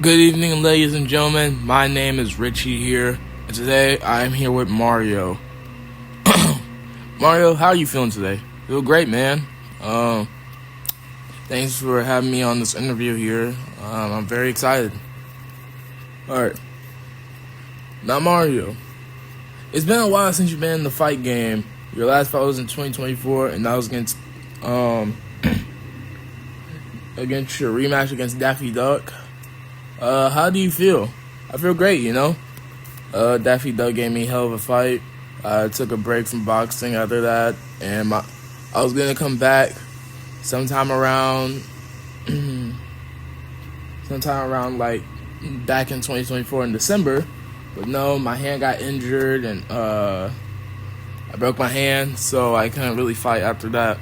Good evening, ladies and gentlemen. My name is Richie here, and today I am here with Mario. Mario, how are you feeling today? Feel great, man. Thanks for having me on this interview here. I'm very excited. Alright. Now, Mario, it's been a while since you've been in the fight game. Your last fight was in 2024, and that was against your rematch against Daffy Duck. How do you feel? I feel great, Daffy Duck gave me a hell of a fight. I took a break from boxing after that, and I was gonna come back sometime around like back in 2024 in December, but no, my hand got injured and I broke my hand, so I couldn't really fight after that.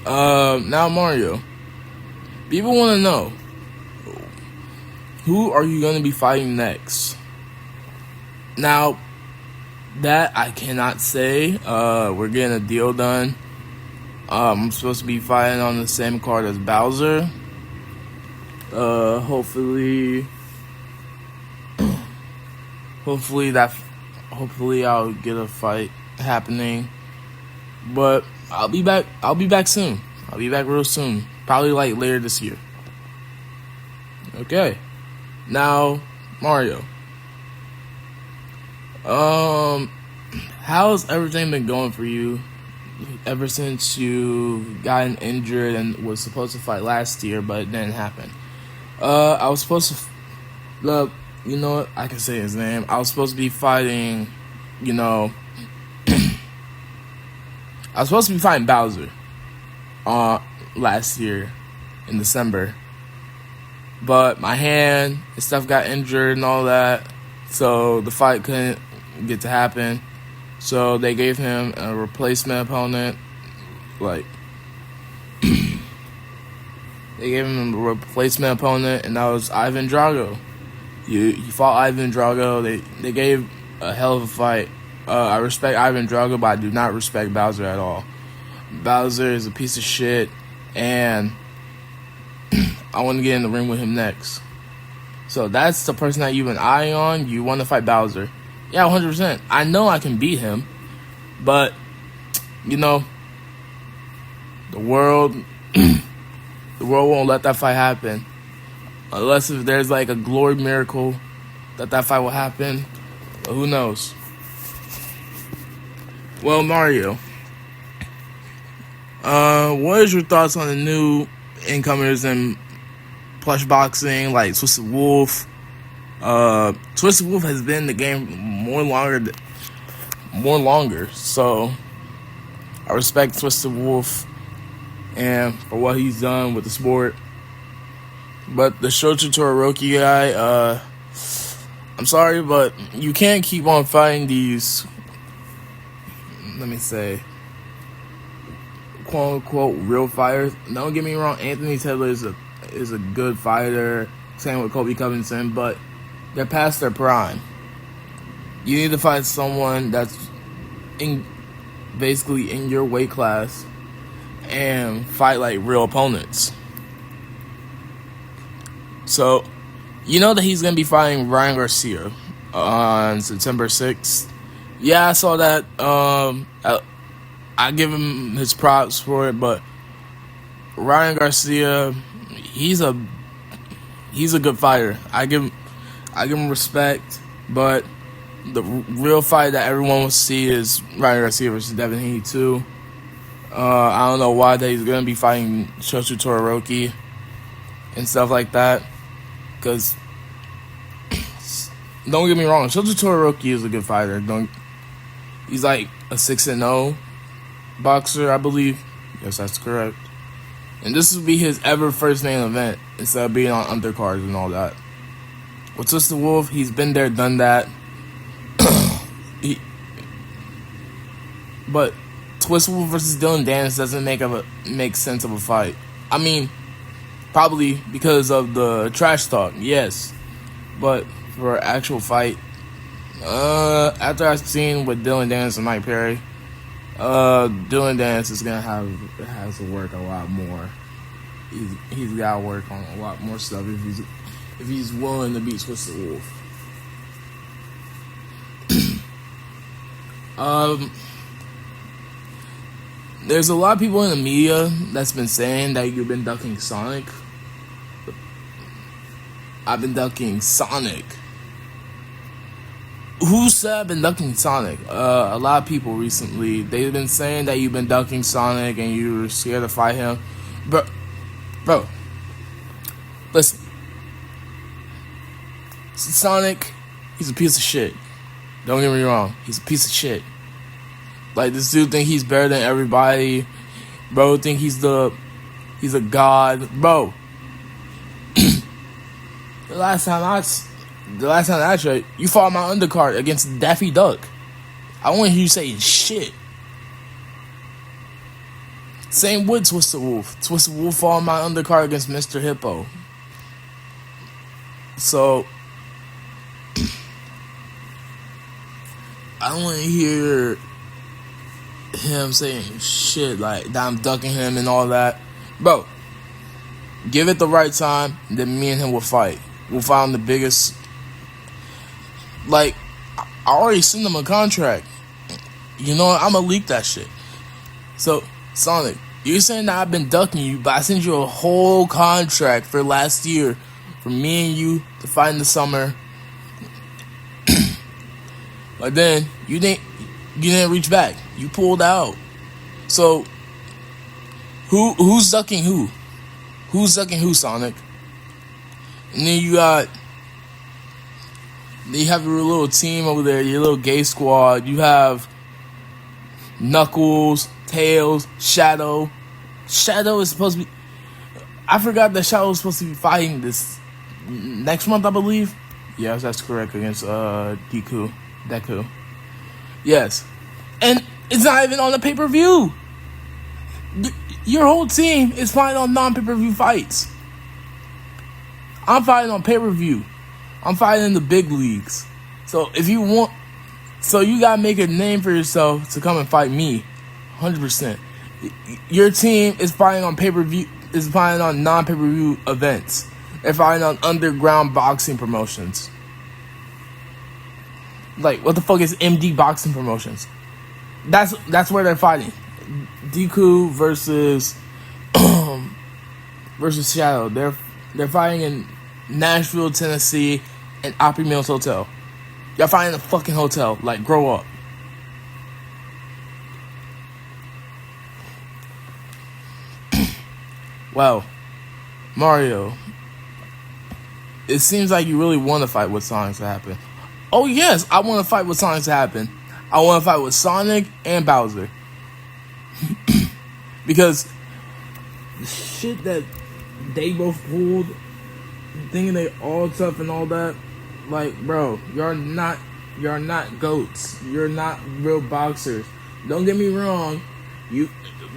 Now Mario, people want to know, who are you going to be fighting next? Now, that I cannot say. We're getting a deal done. I'm supposed to be fighting on the same card as Bowser. Hopefully I'll get a fight happening. But I'll be back soon. I'll be back real soon. Probably like later this year. Okay. Now, Mario. How's everything been going for you ever since you gotten injured and was supposed to fight last year, but it didn't happen? I was supposed to look, you know what? I can say his name. I was supposed to be fighting, I was supposed to be fighting Bowser last year in December. But my hand and stuff got injured and all that, so the fight couldn't get to happen. So they gave him a replacement opponent. They gave him a replacement opponent, and that was Ivan Drago. He fought Ivan Drago. They gave a hell of a fight. I respect Ivan Drago, but I do not respect Bowser at all. Bowser is a piece of shit, and I want to get in the ring with him next. So that's the person that you've been eyeing on. You want to fight Bowser. Yeah, 100%. I know I can beat him, but, the world won't let that fight happen. Unless if there's like a glory miracle that fight will happen. But who knows? Well, Mario, what is your thoughts on the new incomers in plush boxing, like Twisted Wolf? Twisted Wolf has been in the game more longer, so I respect Twisted Wolf and for what he's done with the sport. But the Shota Todoroki guy, I'm sorry, but you can't keep on fighting these, let me say, quote unquote real fighters. Don't get me wrong, Anthony Taylor is a good fighter, same with Kobe Covington, but they're past their prime. You need to find someone that's basically in your weight class and fight like real opponents. So, you know that he's going to be fighting Ryan Garcia on September 6th. Yeah, I saw that. I give him his props for it, but Ryan Garcia, he's a good fighter. I give him respect, but the real fight that everyone will see is Ryan Garcia versus Devin Haney 2. I don't know why he's going to be fighting Shota Todoroki and stuff like that, because don't get me wrong, Shota Todoroki is a good fighter. He's like a 6-0 boxer, I believe. Yes, that's correct. And this will be his ever first main event instead of being on undercards and all that. With Twisted Wolf, he's been there, done that. But Twisted Wolf versus Dylan Dennis doesn't make sense of a fight. I mean, probably because of the trash talk, yes. But for an actual fight, after I've seen with Dylan Dennis and Mike Perry, Dylan Dennis is gonna have to work a lot more. he's got to work on a lot more stuff if he's willing to beat Twisted Wolf. There's a lot of people in the media that's been saying that you've been ducking Sonic. I've been ducking Sonic. Who said I've been ducking Sonic? A lot of people recently. They've been saying that you've been ducking Sonic and you're scared to fight him. Bro, listen. Sonic, he's a piece of shit. Don't get me wrong. He's a piece of shit. Like, this dude think he's better than everybody. Bro think he's a god. Bro. The last time I tried, you fought my undercard against Daffy Duck. I want to hear you saying shit. Same with Twisted Wolf. Twisted Wolf fought my undercard against Mr. Hippo. So I don't want to hear him saying shit like that I'm ducking him and all that. Bro, give it the right time, then me and him will fight. We'll fight on the biggest. Like, I already sent him a contract. You know what? I'm gonna leak that shit. So, Sonic, you're saying that I've been ducking you, but I sent you a whole contract for last year for me and you to fight in the summer. But then you didn't reach back. You pulled out. So who's ducking who? Who's ducking who, Sonic? And then you have your little team over there, your little gay squad. You have Knuckles, Tails, Shadow. Shadow is supposed to be. I forgot that Shadow was supposed to be fighting this next month, I believe. Yes, that's correct, against Deku. Yes. And it's not even on the pay-per-view. Your whole team is fighting on non-pay-per-view fights. I'm fighting on pay-per-view. I'm fighting in the big leagues. So if you want, you gotta make a name for yourself to come and fight me. 100%. Your team is fighting on pay-per-view, is fighting on non-pay-per-view events. They're fighting on underground boxing promotions. Like, what the fuck is MD Boxing Promotions? That's where they're fighting. Deku versus Shadow. They're fighting in Nashville, Tennessee, and Opry Mills Hotel. Y'all fighting in a fucking hotel. Like, grow up. Well, Mario, it seems like you really want to fight with Sonic to happen. Oh yes, I want to fight with Sonic to happen. I want to fight with Sonic and Bowser. Because the shit that they both pulled, thinking they all tough and all that, like, bro, you're not goats. You're not real boxers. Don't get me wrong.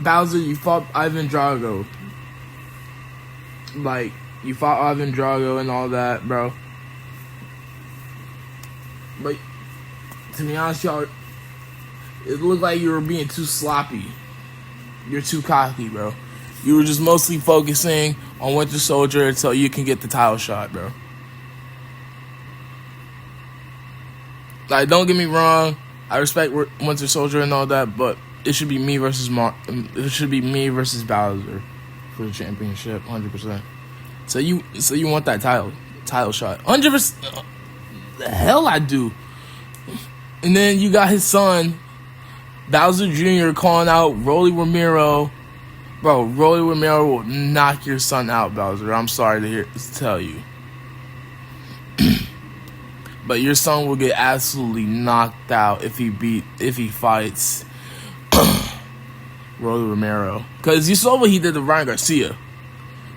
Bowser, you fought Ivan Drago. Like, you fought Ivan Drago and all that, bro. But to be honest, y'all, it looked like you were being too sloppy. You're too cocky, bro. You were just mostly focusing on Winter Soldier until you can get the title shot, bro. Like, don't get me wrong, I respect Winter Soldier and all that, but it should be me versus Bowser for the championship, 100%. So you want that title shot, 100%. The hell I do. And then you got his son, Bowser Jr., calling out Rolly Romero. Bro, Rolly Romero will knock your son out, Bowser. I'm sorry to tell you. But your son will get absolutely knocked out if he fights Rolly Romero. Because you saw what he did to Ryan Garcia.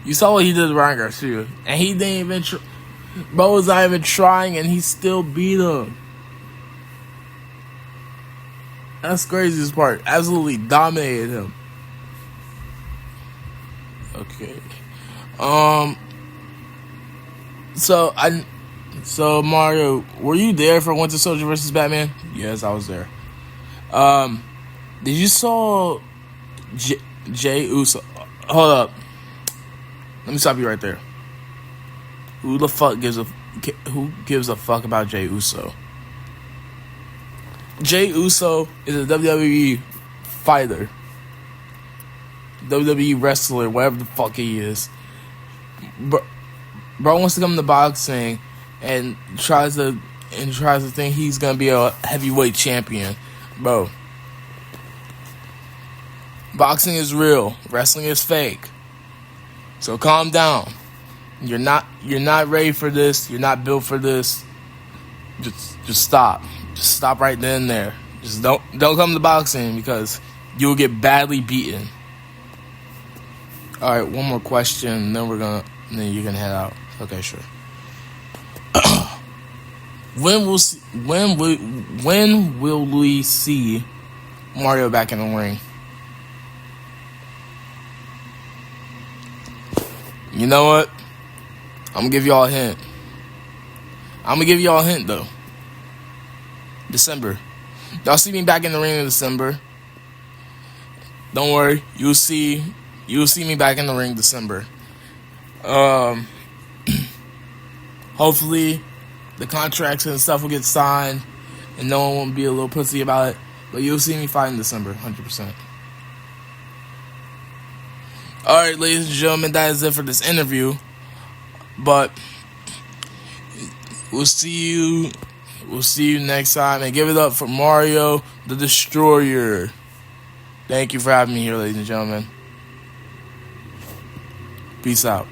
And he didn't even bro was not even trying, and he still beat him. That's the craziest part. Absolutely dominated him. Okay. So Mario, were you there for Winter Soldier versus Batman? Yes, I was there. Did you saw Jay Uso? Hold up. Let me stop you right there. Who gives a fuck about Jey Uso? Jey Uso is a WWE fighter, WWE wrestler, whatever the fuck he is. Bro wants to come to boxing and tries to think he's gonna be a heavyweight champion. Bro, boxing is real, wrestling is fake. So calm down. You're not ready for this. You're not built for this. Just stop. Just stop right then and there. Just don't come to boxing because you'll get badly beaten. All right, one more question, then you're gonna head out. Okay, sure. When will we see Mario back in the ring? You know what? I'm gonna give y'all a hint. Though. December. Y'all see me back in the ring in December. Don't worry, you'll see me back in the ring December. Hopefully the contracts and stuff will get signed and no one won't be a little pussy about it. But you'll see me fight in December, 100%. Alright, ladies and gentlemen, that is it for this interview. But we'll see you next time, and give it up for Mario the Destroyer. Thank you for having me here, ladies and gentlemen. Peace out.